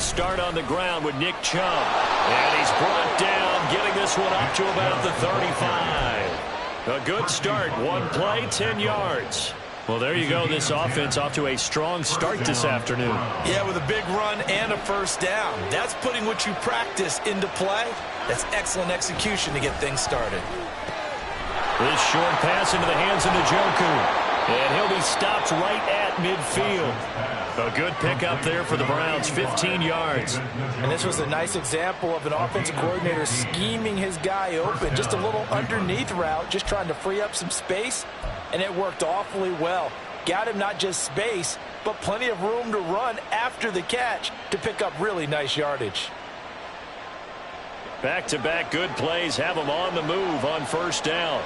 start on the ground with Nick Chubb. And he's brought down, getting this one up to about the 35. A good start. One play, 10 yards. Well, there you go. This offense off to a strong start this afternoon. Yeah, with a big run and a first down. That's putting what you practice into play. That's excellent execution to get things started. This short pass into the hands of Njoku. And he'll be stopped right at midfield. A good pickup there for the Browns, 15 yards. And this was a nice example of an offensive coordinator scheming his guy open. Just a little underneath route, just trying to free up some space. And it worked awfully well. Got him not just space, but plenty of room to run after the catch to pick up really nice yardage. Back-to-back good plays have him on the move on first down.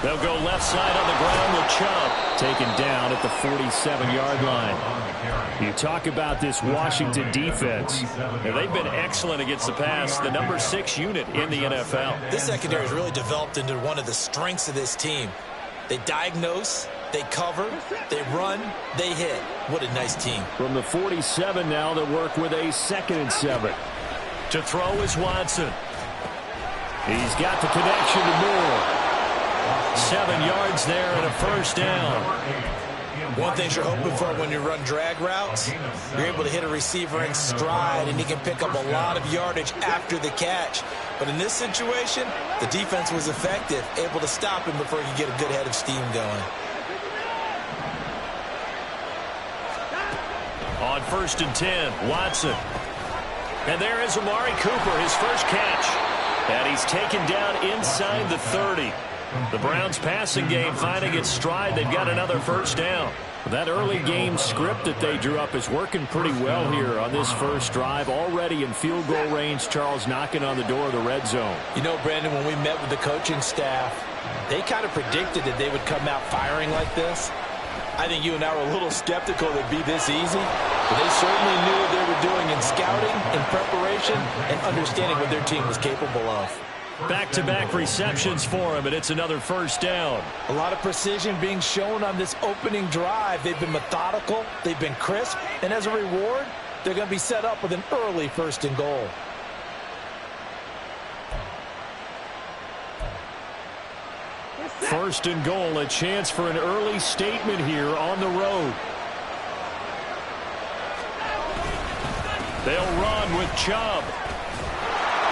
They'll go left side on the ground with Chubb. Taken down at the 47-yard line. You talk about this Washington defense. And they've been excellent against the pass. The number 6 unit in the NFL. This secondary has really developed into one of the strengths of this team. They diagnose, they cover, they run, they hit. What a nice team. From the 47 now, they work with a 2nd and 7. To throw is Watson. He's got the connection to Moore. 7 yards there and a first down. One thing you're hoping for when you run drag routes, you're able to hit a receiver in stride, and he can pick up a lot of yardage after the catch. But in this situation, the defense was effective, able to stop him before he could get a good head of steam going. On 1st and 10, Watson. And there is Amari Cooper, his first catch. And he's taken down inside the 30. The Browns passing game finding its stride. They've got another first down. That early game script that they drew up is working pretty well here on this first drive. Already in field goal range, Charles knocking on the door of the red zone. You know, Brandon, when we met with the coaching staff, they kind of predicted that they would come out firing like this. I think you and I were a little skeptical it would be this easy. But they certainly knew what they were doing in scouting, in preparation, and understanding what their team was capable of. Back-to-back receptions for him, and it's another first down. A lot of precision being shown on this opening drive. They've been methodical, they've been crisp, and as a reward, they're going to be set up with an early 1st and goal. First and goal, a chance for an early statement here on the road. They'll run with Chubb.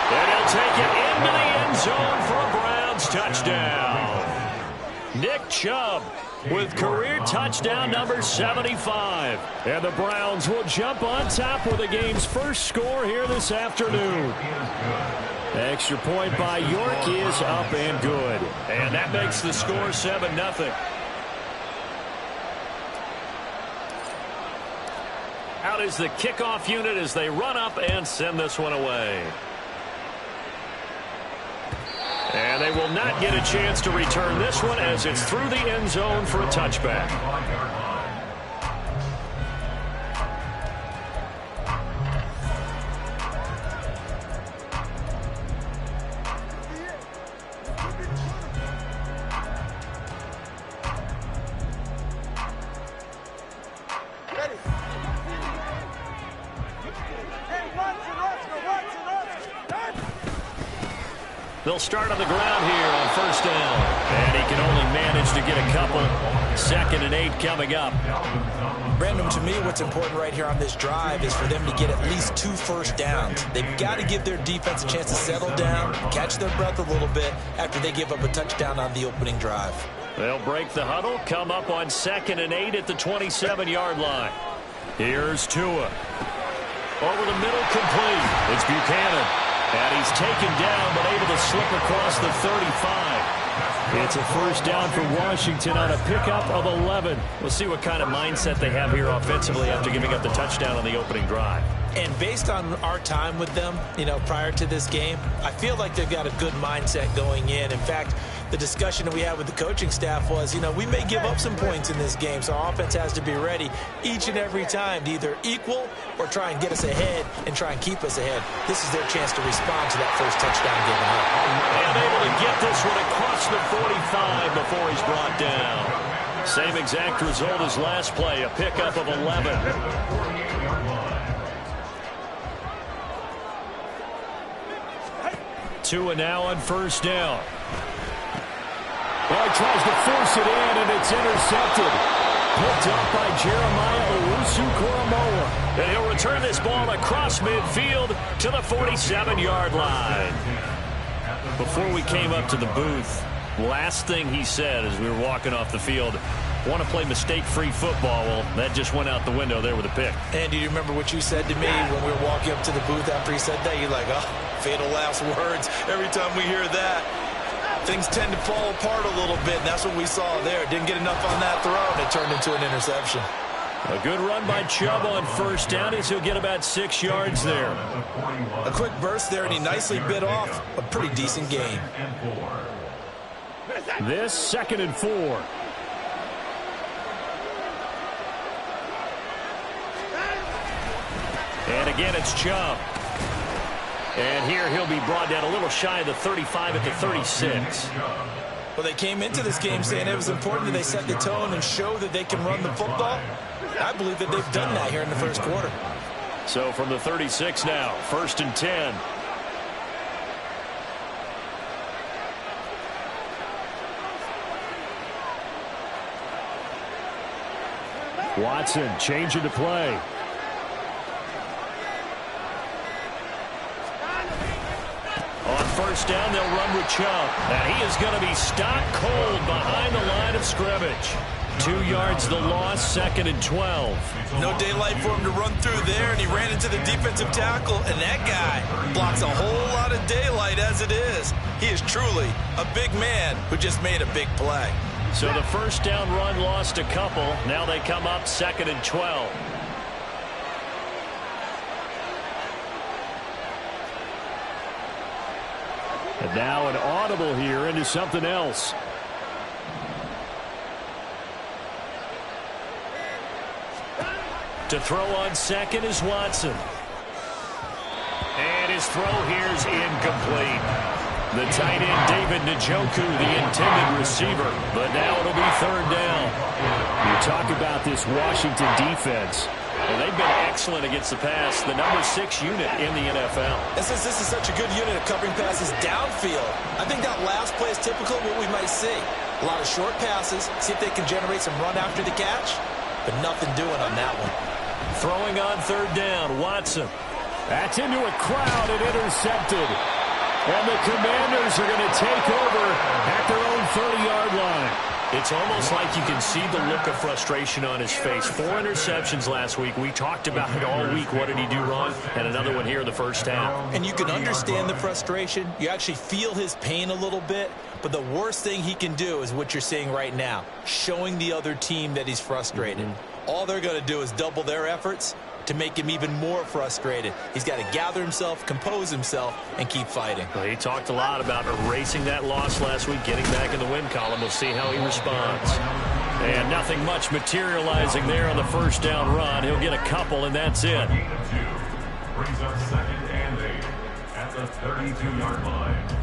And he'll take it into the end zone for a Browns touchdown. Nick Chubb with career touchdown number 75. And the Browns will jump on top with the game's first score here this afternoon. Extra point by York is up and good. And that makes the score 7-0. Out is the kickoff unit as they run up and send this one away. And they will not get a chance to return this one as it's through the end zone for a touchback. They'll start on the ground here on first down. And he can only manage to get a couple. 2nd and 8 coming up. Brandon, to me, what's important right here on this drive is for them to get at least 2 first downs. They've got to give their defense a chance to settle down, catch their breath a little bit after they give up a touchdown on the opening drive. They'll break the huddle, come up on 2nd and 8 at the 27-yard line. Here's Tua. Over the middle, complete. It's Buchanan. And he's taken down, but able to slip across the 35. It's a first down for Washington on a pickup of 11. We'll see what kind of mindset they have here offensively after giving up the touchdown on the opening drive. And based on our time with them, prior to this game, I feel like they've got a good mindset going in. In fact, the discussion that we had with the coaching staff was, we may give up some points in this game, so our offense has to be ready each and every time to either equal or try and get us ahead and try and keep us ahead. This is their chance to respond to that first touchdown given up. And able to get this one across the 45 before he's brought down. Same exact result as last play, a pickup of 11. Tua now on first down. Well, he tries to force it in, and it's intercepted. Picked up by Jeremiah Owusu-Koramoah. And he'll return this ball across midfield to the 47-yard line. Before we came up to the booth, last thing he said as we were walking off the field, want to play mistake-free football. Well, that just went out the window there with a pick. And do you remember what you said to me when we were walking up to the booth after he said that? You're like, oh, fatal last words. Every time we hear that, things tend to fall apart a little bit, and that's what we saw there. Didn't get enough on that throw, and it turned into an interception. A good run by Chubb on first down as he'll get about 6 yards there. A quick burst there, and he nicely bit off a pretty decent gain. This 2nd and 4. And again, it's Chubb. And here he'll be brought down a little shy of the 35 at the 36. Well, they came into this game saying it was important that they set the tone and show that they can run the football. I believe that they've done that here in the first quarter. So from the 36 now, 1st and 10. Watson changing to play. On first down, they'll run with Chubb. And he is going to be stopped cold behind the line of scrimmage. 2 yards the loss, 2nd and 12. No daylight for him to run through there, and he ran into the defensive tackle, and that guy blocks a whole lot of daylight as it is. He is truly a big man who just made a big play. So the first down run lost a couple. Now they come up 2nd and 12. And now an audible here into something else. To throw on second is Watson. And his throw here is incomplete. The tight end, David Njoku, the intended receiver. But now it'll be 3rd down. You talk about this Washington defense. And they've been excellent against the pass, the number 6 unit in the NFL. And since this is such a good unit of covering passes downfield, I think that last play is typical of what we might see. A lot of short passes, see if they can generate some run after the catch, but nothing doing on that one. Throwing on 3rd down, Watson. That's into a crowd and intercepted. And the Commanders are going to take over at their own 30-yard line. It's almost like you can see the look of frustration on his face. 4 interceptions last week. We talked about it all week. What did he do wrong? And another one here in the first half. And you can understand the frustration. You actually feel his pain a little bit. But the worst thing he can do is what you're seeing right now, showing the other team that he's frustrated. All they're going to do is double their efforts to make him even more frustrated. He's got to gather himself, compose himself, and keep fighting. Well, he talked a lot about erasing that loss last week, getting back in the win column. We'll see how he responds. And nothing much materializing there on the first down run. He'll get a couple, and that's it. Brings up 2nd and 8 at the 32-yard line.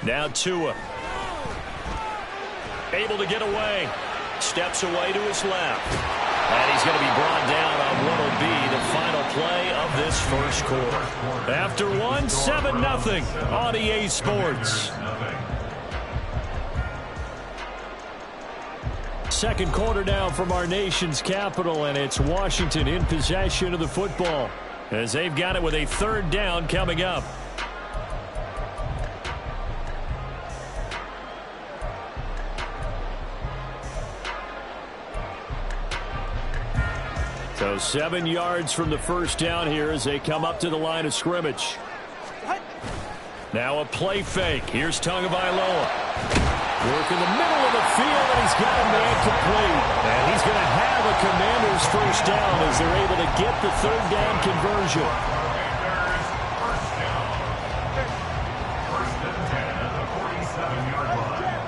Now Tua. Able to get away. Steps away to his left. And he's going to be brought down on what will be the final play of this first quarter. After one, 7-0 on EA Sports. Second quarter now from our nation's capital, and it's Washington in possession of the football, as they've got it with a 3rd down coming up. So 7 yards from the first down here as they come up to the line of scrimmage. Now a play fake. Here's Tagovailoa. Work in the middle of the field, and he's got a man complete. And he's going to have a Commanders first down as they're able to get the 3rd down conversion. First and 10 at the 47-yard line.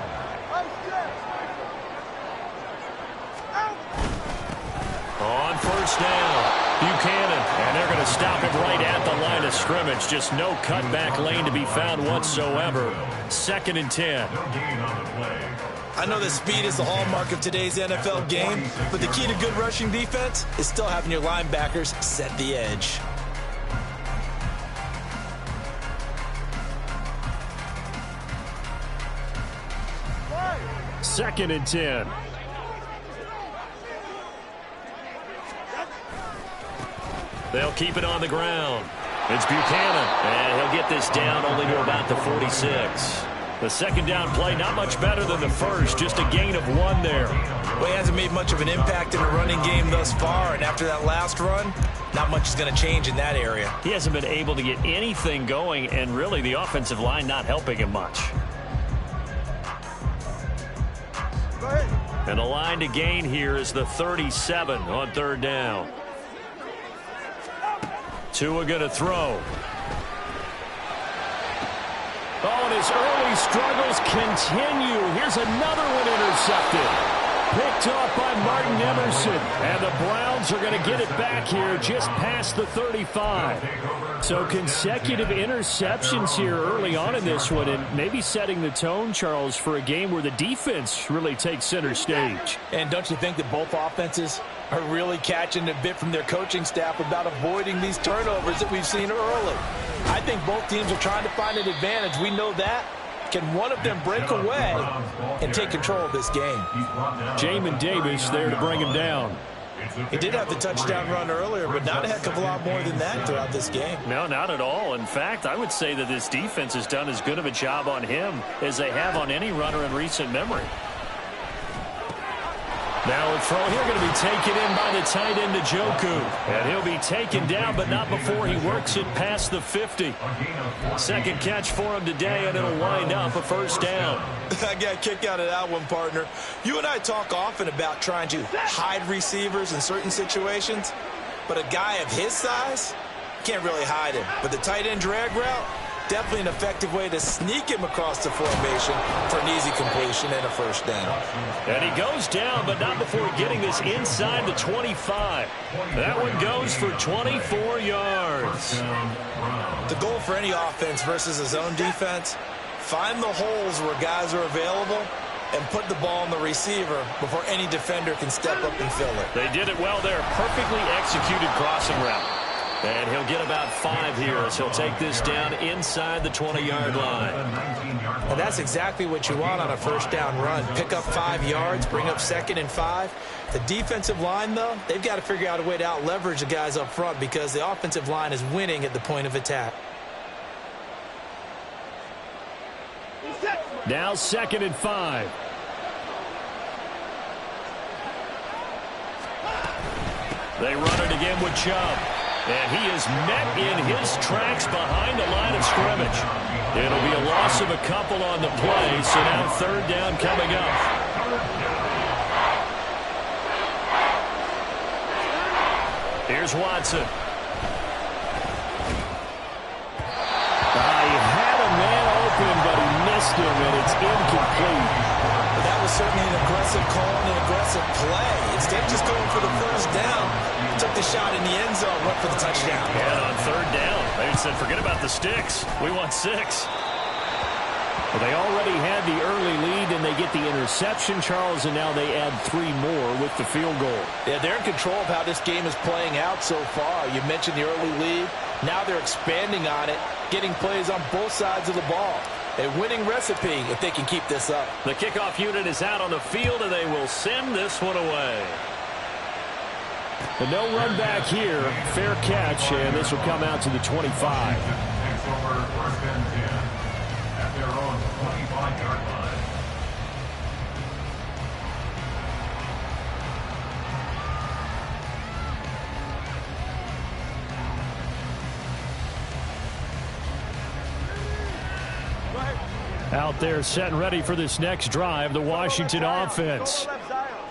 first down. Buchanan, and they're going to stop him right at the line of scrimmage. Just no cutback lane to be found whatsoever. 2nd and 10. I know that speed is the hallmark of today's NFL game, but the key to good rushing defense is still having your linebackers set the edge. Second and 10. They'll keep it on the ground. It's Buchanan, and he'll get this down only to about the 46. The second down play, not much better than the first, just a gain of 1 there. Well, he hasn't made much of an impact in the running game thus far, and after that last run, not much is going to change in that area. He hasn't been able to get anything going, and really the offensive line not helping him much. And the line to gain here is the 37 on 3rd down. Tua going to throw. Oh, and his early struggles continue. Here's another one intercepted. Picked off by Martin Emerson. And the Browns are going to get it back here just past the 35. So consecutive interceptions here early on in this one, and maybe setting the tone, Charles, for a game where the defense really takes center stage. And don't you think that both offenses are really catching a bit from their coaching staff about avoiding these turnovers that we've seen early? I think both teams are trying to find an advantage. We know that. Can one of them break away and take control of this game? Jamin Davis there to bring him down. He did have the touchdown run earlier, but not a heck of a lot more than that throughout this game. No, not at all. In fact, I would say that this defense has done as good of a job on him as they have on any runner in recent memory. Now a throw here going to be taken in by the tight end Njoku. And he'll be taken down, but not before he works it past the 50. Second catch for him today, and it'll wind up a first down. I got a kick out of that one, partner. You and I talk often about trying to hide receivers in certain situations, but a guy of his size can't really hide him. But the tight end drag route, definitely an effective way to sneak him across the formation for an easy completion and a first down. And he goes down, but not before getting this inside the 25. That one goes for 24 yards. The goal for any offense versus a zone defense, find the holes where guys are available and put the ball on the receiver before any defender can step up and fill it. They did it well there. Perfectly executed crossing route. And he'll get about 5 here as he'll take this down inside the 20-yard line. And that's exactly what you want on a first down run. Pick up 5 yards, bring up 2nd and 5. The defensive line, though, they've got to figure out a way to out-leverage the guys up front because the offensive line is winning at the point of attack. Now 2nd and 5. They run it again with Chubb. And he is met in his tracks behind the line of scrimmage. It'll be a loss of a couple on the play, so now 3rd down coming up. Here's Watson. He had a man open, but he missed him, and it's incomplete. But that was certainly an aggressive call and an aggressive play. Instead of just going for the first down, took the shot in the end zone, went for the touchdown. And on 3rd down, they said, forget about the sticks. We want 6. Well, they already had the early lead, and they get the interception, Charles, and now they add 3 more with the field goal. Yeah, they're in control of how this game is playing out so far. You mentioned the early lead. Now they're expanding on it, getting plays on both sides of the ball. A winning recipe if they can keep this up. The kickoff unit is out on the field, and they will send this one away. But no run back here. Fair catch, and this will come out to the 25. Next over 1st and 10 at their own 25-yard line. Out there set and ready for this next drive, the Washington offense.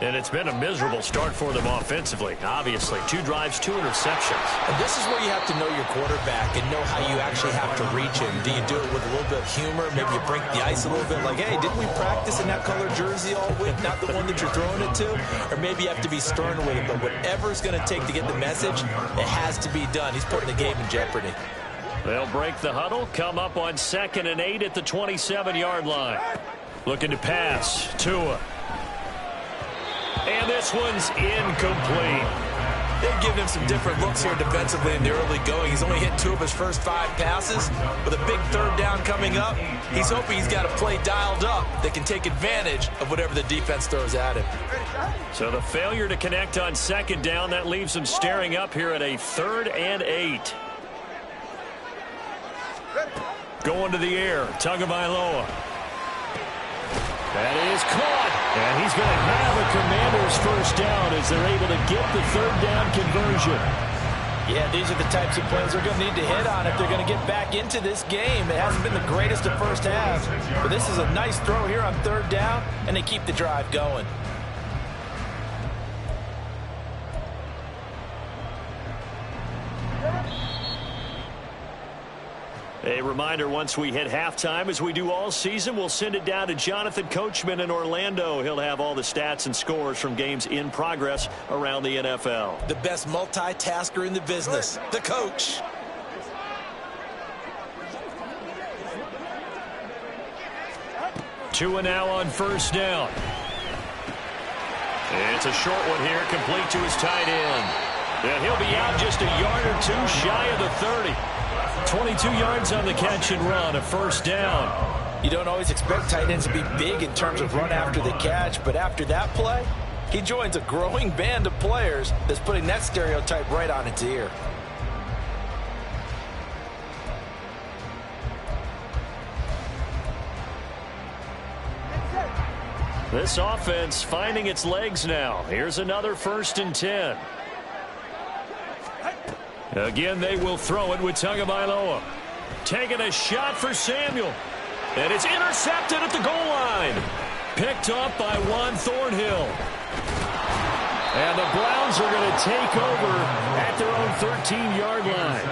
And it's been a miserable start for them offensively. Obviously, 2 drives, 2 interceptions. And this is where you have to know your quarterback and know how you actually have to reach him. Do you do it with a little bit of humor? Maybe you break the ice a little bit like, hey, didn't we practice in that color jersey all week? Not the one that you're throwing it to? Or maybe you have to be stern with it. But whatever it's going to take to get the message, it has to be done. He's putting the game in jeopardy. They'll break the huddle, come up on 2nd and 8 at the 27-yard line. Looking to pass. Tua. And this one's incomplete. They've given him some different looks here defensively in the early going. He's only hit 2 of his first 5 passes. With a big 3rd down coming up, he's hoping he's got a play dialed up that can take advantage of whatever the defense throws at him. So the failure to connect on 2nd down, that leaves him staring up here at a 3rd and 8. Going to the air, Tagovailoa. That is caught, and he's going to have a Commanders first down as they're able to get the 3rd down conversion. Yeah, these are the types of plays they're going to need to hit on if they're going to get back into this game. It hasn't been the greatest of first halves, but this is a nice throw here on 3rd down, and they keep the drive going. A reminder, once we hit halftime, as we do all season, we'll send it down to Jonathan Coachman in Orlando. He'll have all the stats and scores from games in progress around the NFL. The best multitasker in the business, the coach. Tua now on 1st down. It's a short one here, complete to his tight end. And he'll be out just a yard or 2 shy of the 30. 22 yards on the catch and run, a 1st down. You don't always expect tight ends to be big in terms of run after the catch, but after that play, he joins a growing band of players that's putting that stereotype right on its ear. This offense finding its legs now. Here's another 1st and 10. Again, they will throw it with Tagovailoa. Taking a shot for Samuel. And it's intercepted at the goal line. Picked up by Juan Thornhill. And the Browns are going to take over at their own 13-yard line.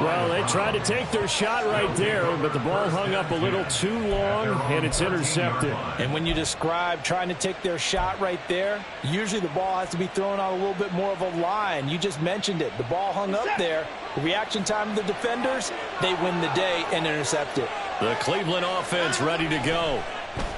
Well, they tried to take their shot right there, but the ball hung up a little too long, and it's intercepted. And when you describe trying to take their shot right there, usually the ball has to be thrown on a little bit more of a line. You just mentioned it. The ball hung up there. The reaction time of the defenders, they win the day and intercept it. The Cleveland offense ready to go.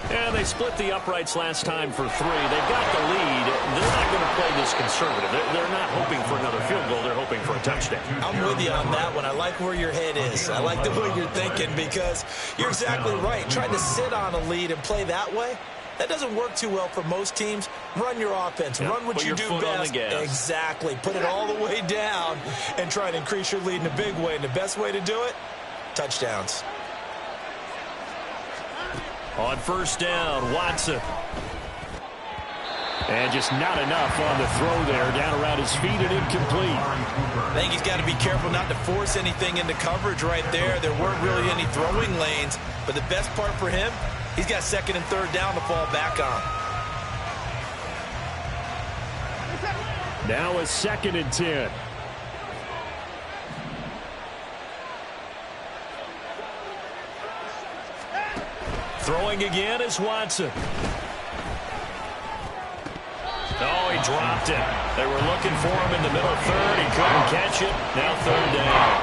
And they split the uprights last time for 3. They've got the lead. They're not going to play this conservative. They're not hoping for another field goal. They're hoping for a touchdown. I'm with you on that one. I like where your head is. I like the way you're thinking because you're exactly right. Trying to sit on a lead and play that way, that doesn't work too well for most teams. Run your offense. Run what you do best. Exactly. Put it all the way down and try to increase your lead in a big way. And the best way to do it, touchdowns. On 1st down, Watson. And just not enough on the throw there. Down around his feet and incomplete. I think he's got to be careful not to force anything into coverage right there. There weren't really any throwing lanes. But the best part for him, he's got 2nd and 3rd down to fall back on. Now a 2nd and 10. Throwing again is Watson. Oh, he dropped it. They were looking for him in the middle 3rd. He couldn't catch it. Now 3rd down.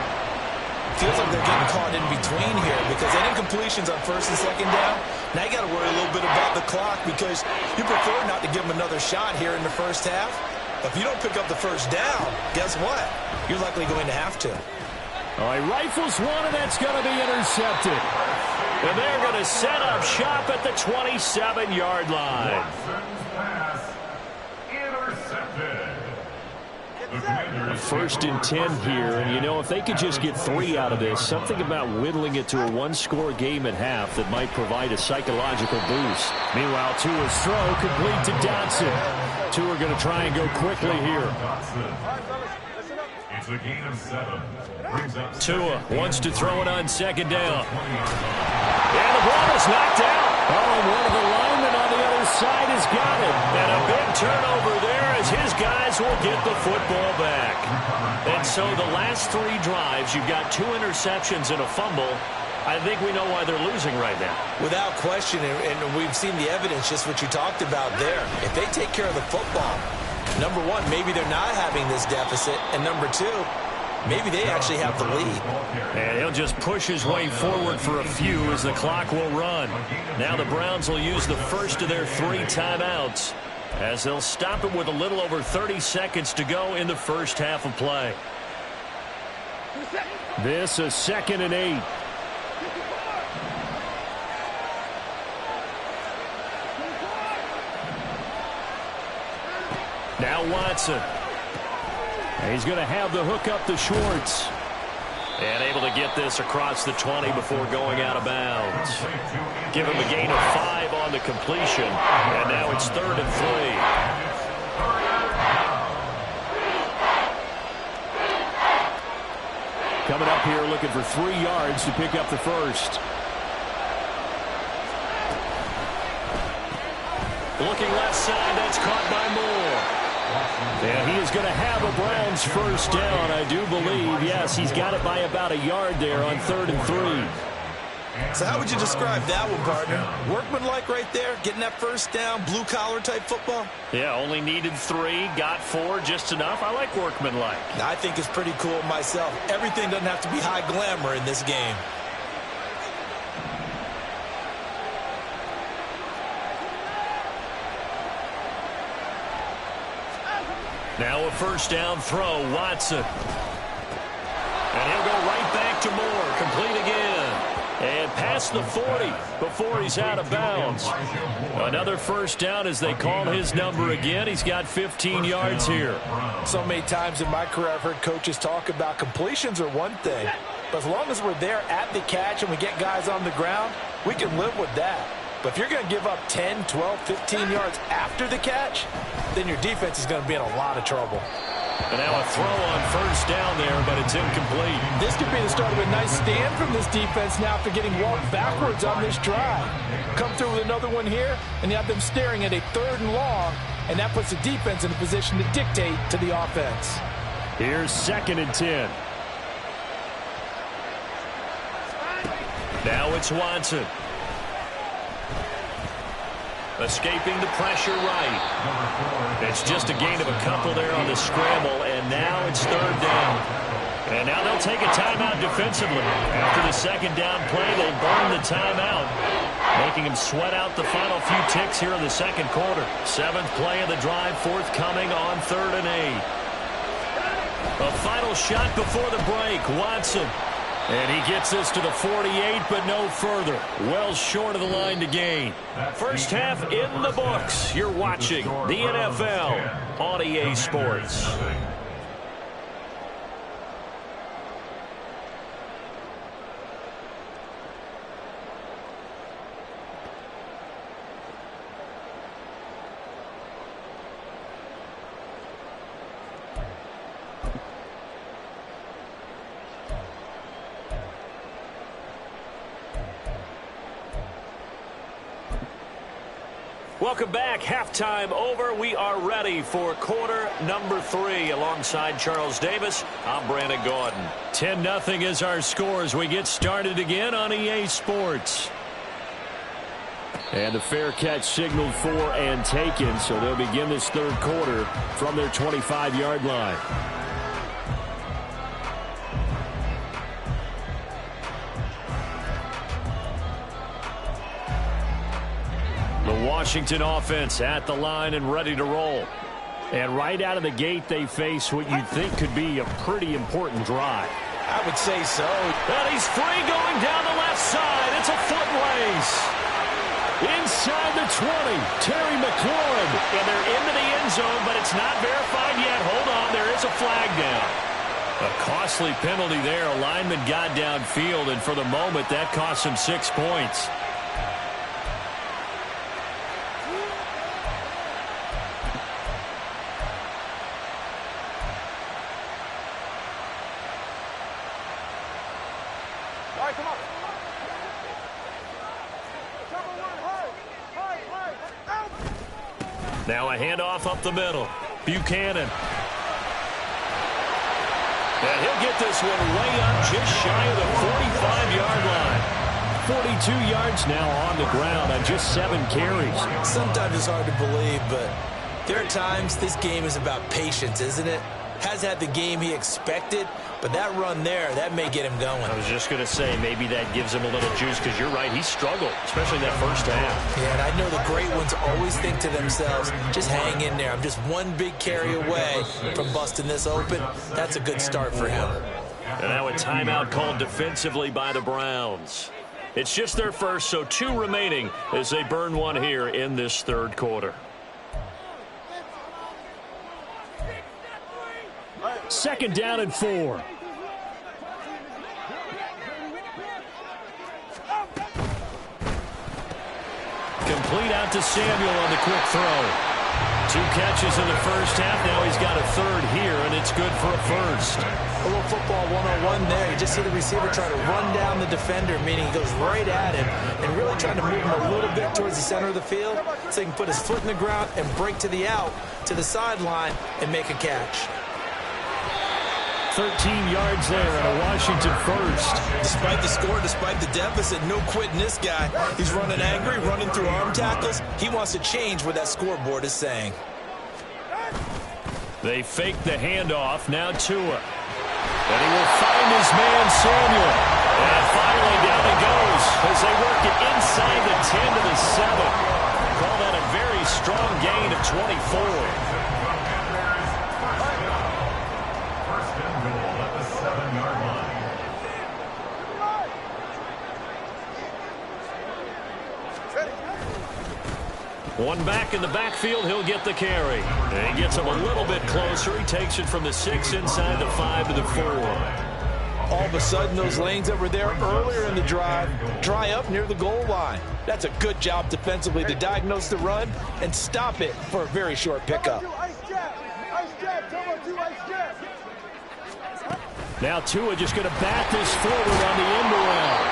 Feels like they're getting caught in between here because any incompletions on 1st and 2nd down, now you got to worry a little bit about the clock because you prefer not to give them another shot here in the 1st half. If you don't pick up the 1st down, guess what? You're likely going to have to. All right, rifles one, and that's going to be intercepted. And they're going to set up shop at the 27-yard line. A 1st and 10 here, and you know, if they could just get 3 out of this, something about whittling it to a 1-score game at half that might provide a psychological boost. Meanwhile, Tua's throw complete to Dotson. Tua going to try and go quickly here. It's a gain of 7. Tua wants to throw it on 2nd down. And the ball is knocked out. Oh, and one of the linemen on the other Near side has got it. And a big turnover there as his guys will get the football back. And so the last 3 drives, you've got 2 interceptions and a fumble. I think we know why they're losing right now. Without question, and we've seen the evidence, just what you talked about there. If they take care of the football, number one, maybe they're not having this deficit. And number 2, maybe they actually have the lead. And he'll just push his way forward for a few as the clock will run. Now the Browns will use the first of their 3 timeouts as they'll stop it with a little over 30 seconds to go in the first half of play. This is 2nd and 8. Now Watson. He's going to have the hook up to Schwartz. And able to get this across the 20 before going out of bounds. Give him a gain of 5 on the completion. And now it's 3rd and 3. Coming up here looking for 3 yards to pick up the first. Looking left side, that's caught by Moore. And he is going to have a Browns first down, I do believe. Yes, he's got it by about a yard there on 3rd and 3. So how would you describe that one, partner? Workmanlike right there, getting that first down, blue-collar type football? Yeah, only needed 3, got 4, just enough. I like workmanlike. I think it's pretty cool myself. Everything doesn't have to be high glamour in this game. Now a first down throw, Watson. And he'll go right back to Moore, complete again. And past the 40 before he's out of bounds. Another first down as they call his number again. He's got 15 yards here. So many times in my career I've heard coaches talk about completions are one thing. But as long as we're there at the catch and we get guys on the ground, we can live with that. But if you're going to give up 10, 12, 15 yards after the catch, then your defense is going to be in a lot of trouble. And now a throw on first down there, but it's incomplete. This could be the start of a nice stand from this defense now after getting walked backwards on this drive. Come through with another one here, and you have them staring at a 3rd and long, and that puts the defense in a position to dictate to the offense. Here's 2nd and 10. Now it's Watson. Escaping the pressure right. It's just a gain of a couple there on the scramble, and now it's 3rd down. And now they'll take a timeout defensively. After the 2nd down play, they burn the timeout, making them sweat out the final few ticks here in the 2nd quarter. 7th play of the drive forthcoming on 3rd and 8. A final shot before the break, Watson. And he gets this to the 48, but no further. Well short of the line to gain. First half in the books. You're watching the NFL on EA Sports. Welcome back. Halftime over. We are ready for quarter number 3. Alongside Charles Davis, I'm Brandon Gordon. 10-0 is our score as we get started again on EA Sports. And the fair catch signaled for and taken, so they'll begin this 3rd quarter from their 25-yard line. The Washington offense at the line and ready to roll. And right out of the gate, they face what you'd think could be a pretty important drive. I would say so. And he's free going down the left side. It's a foot race. Inside the 20, Terry McLaurin. And they're into the end zone, but it's not verified yet. Hold on, there is a flag down. A costly penalty there. A lineman got downfield, and for the moment, that cost him 6 points. Come on. Now a handoff up the middle. Buchanan. And he'll get this one way up just shy of the 45-yard line. 42 yards now on the ground on just 7 carries. Sometimes it's hard to believe, but there are times this game is about patience, isn't it? Has had the game he expected, but that run there, that may get him going. I was just going to say, maybe that gives him a little juice, because you're right, he struggled, especially that first half. Yeah, and I know the great ones always think to themselves, just hang in there. I'm just one big carry away from busting this open. That's a good start for him. And now a timeout called defensively by the Browns. It's just their first, so 2 remaining as they burn one here in this third quarter. Second down and 4. Complete out to Samuel on the quick throw. 2 catches in the first half. Now he's got a third here, and it's good for a first. A little football 101 there. You just see the receiver trying to run down the defender, meaning he goes right at him and really trying to move him a little bit towards the center of the field so he can put his foot in the ground and break to the out, to the sideline, and make a catch. 13 yards there and a Washington first. Despite the score, despite the deficit, no quitting this guy. He's running angry, running through arm tackles. He wants to change what that scoreboard is saying. They fake the handoff. Now Tua. And he will find his man Samuel. And finally down he goes as they work it inside the 10 to the 7. Call that a very strong gain of 24. One back in the backfield, he'll get the carry. And he gets him a little bit closer. He takes it from the 6 inside the 5 to the 4. All of a sudden, those lanes that were there earlier in the drive dry up near the goal line. That's a good job defensively to diagnose the run and stop it for a very short pickup. Now Tua just going to bat this forward on the end around.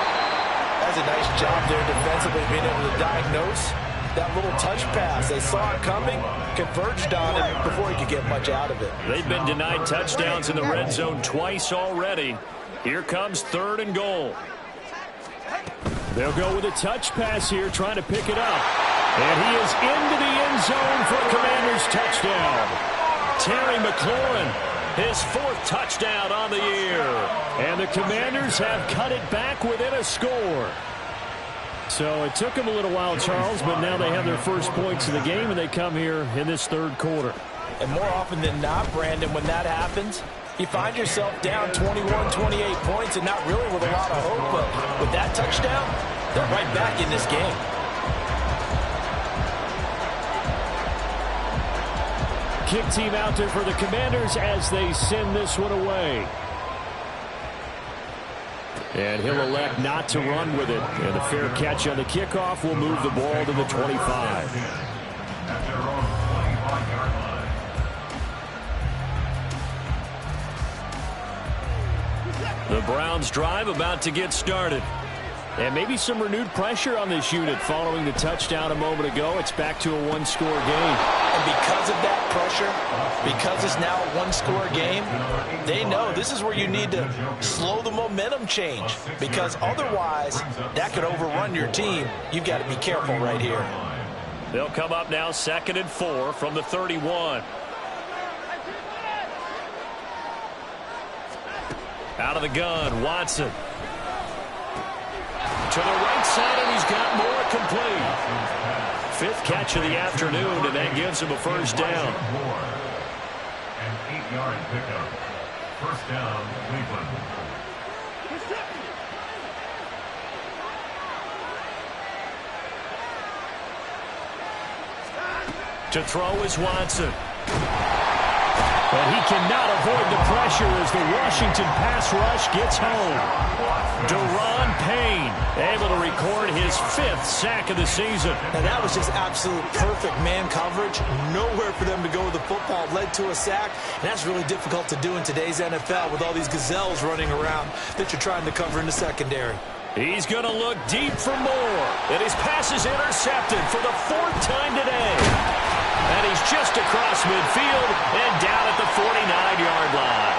That's a nice job there defensively, being able to diagnose that little touch pass. They saw it coming, converged on it before he could get much out of it. They've been denied touchdowns in the red zone twice already. Here comes 3rd and goal. They'll go with a touch pass here, trying to pick it up. And he is into the end zone for a Commanders touchdown. Terry McLaurin, his 4th touchdown on the year. And the Commanders have cut it back within a score. So it took them a little while, Charles, but now they have their first points of the game, and they come here in this third quarter. And more often than not, Brandon, when that happens, you find yourself down 21, 28 points and not really with a lot of hope. But with that touchdown, they're right back in this game. Kick team out there for the Commanders as they send this one away. And he'll elect not to run with it. And a fair catch on the kickoff will move the ball to the 25. The Browns drive about to get started. And maybe some renewed pressure on this unit following the touchdown a moment ago. It's back to a one-score game. And because of that pressure, because it's now a one-score game, they know this is where you need to slow the momentum change. Because otherwise, that could overrun your team. You've got to be careful right here. They'll come up now 2nd and 4 from the 31. Out of the gun, Watson. To the right side, and he's got more complete. 5th catch of the afternoon, and that gives him a first down. An 8-yard pickup. First down, Cleveland. To throw is Watson. But he cannot avoid the pressure as the Washington pass rush gets home. Deron Payne able to record his 5th sack of the season. And that was just absolute perfect man coverage. Nowhere for them to go with the football. Led to a sack. And that's really difficult to do in today's NFL with all these gazelles running around that you're trying to cover in the secondary. He's going to look deep for more. And his pass is intercepted for the 4th time today. And he's just across midfield and down at the 49-yard line.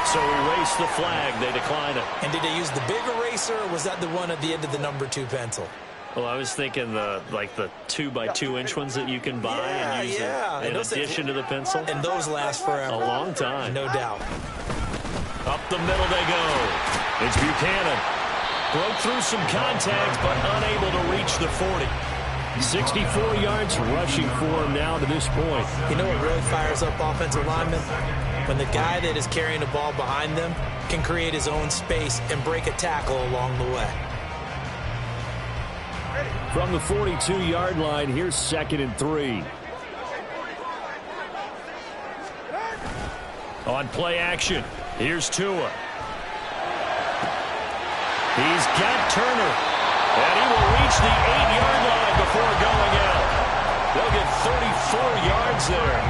So erase the flag. They decline it. And did they use the big eraser, or was that the one at the end of the number 2 pencil? Well, I was thinking the 2x2-inch ones that you can buy and use in addition to the pencil. And those last forever. A long time. No doubt. Up the middle they go. It's Buchanan. Broke through some contact, but unable to reach the 40. 64 yards rushing for him now to this point. You know what really fires up offensive linemen? When the guy that is carrying the ball behind them can create his own space and break a tackle along the way. From the 42-yard line, here's 2nd and 3. On play action, here's Tua. He's got Turner. And he will reach the 8-yard line before going out. They'll get 34 yards there.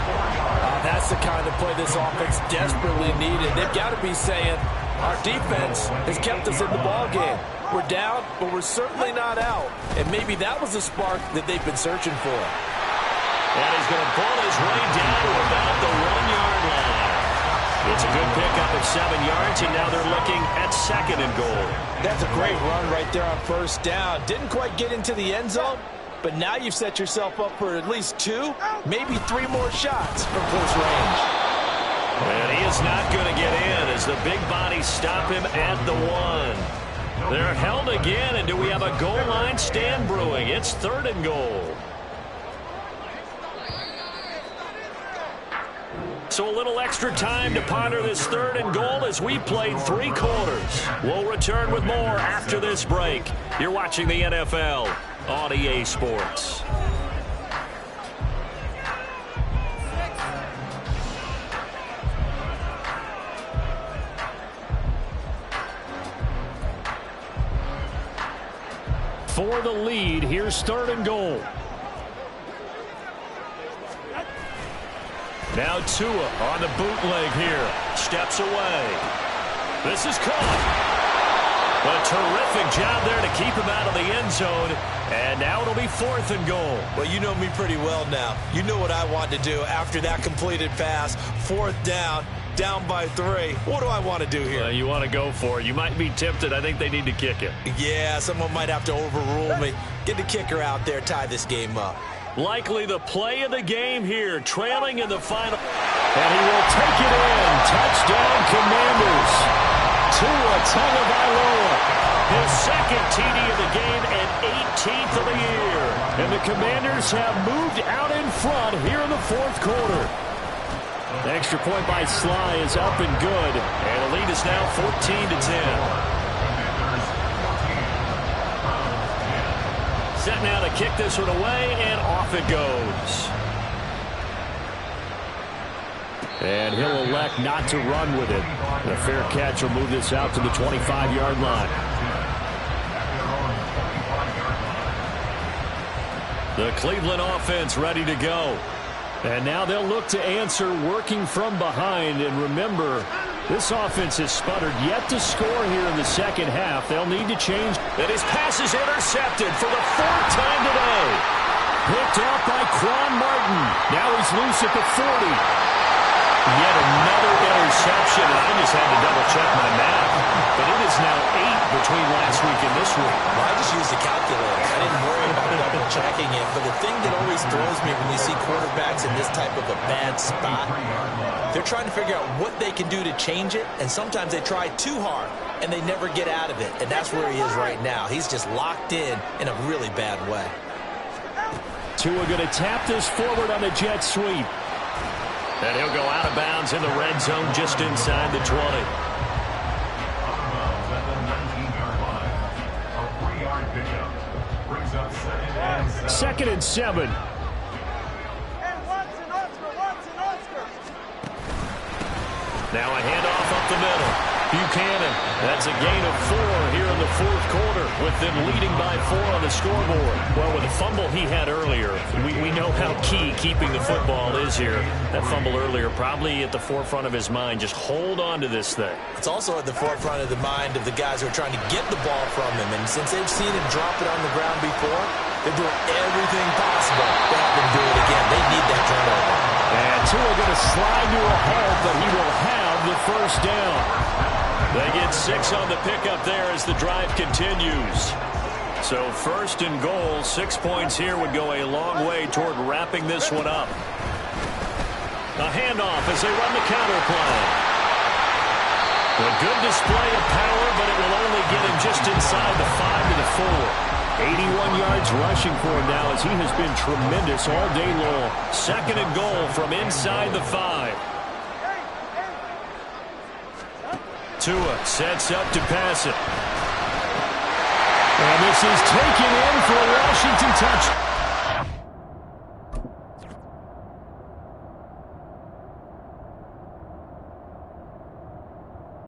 That's the kind of play this offense desperately needed. They've got to be saying, our defense has kept us in the ball game. We're down, but we're certainly not out. And maybe that was the spark that they've been searching for. And he's going to pull his way down to about the 1-yard line. It's a good pickup at 7 yards, and now they're looking at 2nd and goal. That's a great run right there on 1st down. Didn't quite get into the end zone, but now you've set yourself up for at least 2, maybe 3 more shots from close range. And he is not going to get in as the big bodies stop him at the 1. They're held again, and do we have a goal line stand brewing? It's 3rd and goal. So a little extra time to ponder this 3rd and goal as we played 3 quarters. We'll return with more after this break. You're watching the NFL on EA Sports. For the lead, here's 3rd and goal. Now Tua on the bootleg here. Steps away. This is caught. A terrific job there to keep him out of the end zone. And now it'll be 4th and goal. Well, you know me pretty well now. You know what I want to do after that completed pass. 4th down by 3. What do I want to do here? You want to go for it. You might be tempted. I think they need to kick it. Yeah, someone might have to overrule me. Get the kicker out there, tie this game up. Likely the play of the game here, trailing in the final. And he will take it in. Touchdown, Commanders. Tua Tagovailoa. His 2nd TD of the game and 18th of the year. And the Commanders have moved out in front here in the 4th quarter. The extra point by Sly is up and good. And the lead is now 14-10. Set now to kick this one away, and off it goes. And he'll elect not to run with it. The fair catch will move this out to the 25-yard line. The Cleveland offense ready to go. And now they'll look to answer working from behind. And remember, this offense has sputtered yet to score here in the 2nd half. They'll need to change. And his pass is intercepted for the 4th time today. Picked off by Quan Martin. Now he's loose at the 40. Yet another interception. And I just had to double-check my math. But it is now 8 between last week and this week. Well, I just used the calculator. I didn't worry about double-checking it. But the thing that always throws me when you see quarterbacks in this type of a bad spot, they're trying to figure out what they can do to change it. And sometimes they try too hard, and they never get out of it. And that's where he is right now. He's just locked in a really bad way. Tua going to tap this forward on the jet sweep. And he'll go out of bounds in the red zone just inside the 20. 2nd and 7. Now a handoff up the middle. Buchanan, that's a gain of 4 here in the 4th quarter with them leading by 4 on the scoreboard. Well, with the fumble he had earlier, we know how key keeping the football is here. That fumble earlier probably at the forefront of his mind. Just hold on to this thing. It's also at the forefront of the mind of the guys who are trying to get the ball from him. And since they've seen him drop it on the ground before, They're doing everything possible to have them do it again. They need that turnover. And Tua going to slide to a halt, but he will have the first down. They get 6 on the pickup there as the drive continues. So first and goal, 6 points here would go a long way toward wrapping this one up. A handoff as they run the counter play. A good display of power, but it will only get him just inside the 5 to the 4. 81 yards rushing for him now as he has been tremendous all day long. Second and goal from inside the 5. Tua sets up to pass it. And this is taken in for a Washington touchdown.